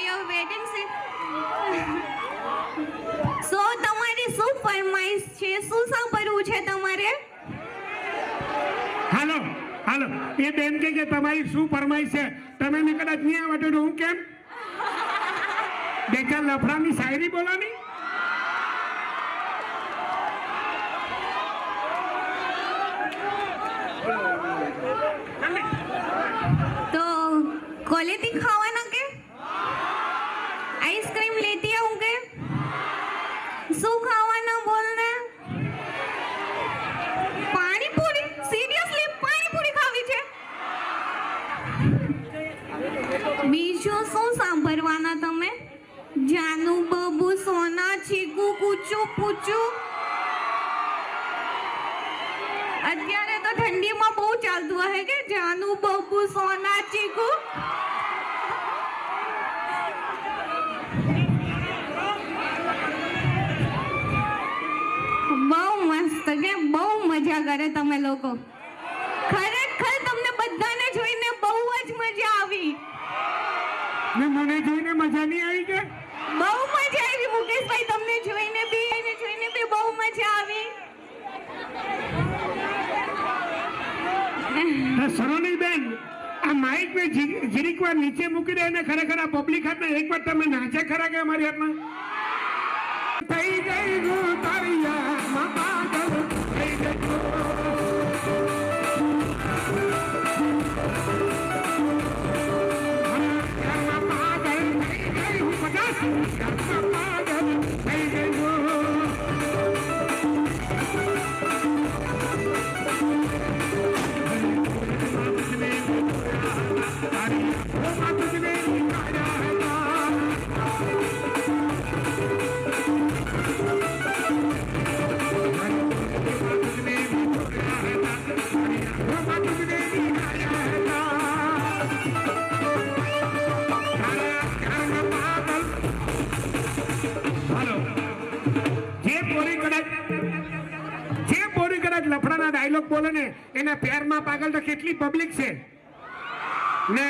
your wedding સો તમારી શું ફરમાઈશ છે? શું સાંભળવું છે તમારે? હાલો હાલો, એ બેન કે તમારી શું ફરમાઈશ છે? તમે ને કદાચ નહીં આવડે તો હું કેમ બે ચાર લફડાની શાયરી બોલાની. તો क्वालिटी खावाना के आइसक्रीम लेती आऊं के શું ખાવાના બોલને? પાણીપુરી? સિરિયસલી પાણીપુરી ખાવી છે? બીજું શું સાંભળવાના તમે? જાનુ બબુ સોના ચીકુ કૂચું પૂચું. અત્યારે તો ઠંડીમાં બહુ ચાલતું હશે કે જાનુ બબુ સોના ચીકુ. બહુ મસ્ત કે બહુ મજા કરે તમે લોકો. ખરેખર તમને બધાને જોઈને બહુ જ મજા આવી. ને મને જોઈને મજા નહીં આવી કે? બહુ મજા આવી મુકેશભાઈ, તમને જોઈને બી બહુ મજા આવી. સરોની બેન, આ માઇક ને જીરીક વાર નીચે મૂકી દે ને ખરેખર આ પબ્લિક હાથમાં એકવાર તમે નાચે ખરા કે અમારી હાથમાં થઈ ગઈ હું તારિયા પાગલ થઈ ગઈ. લફડાના ડાયલોગ બોલે ને એના પ્યારમાં પાગલ તો કેટલી પબ્લિક છે ને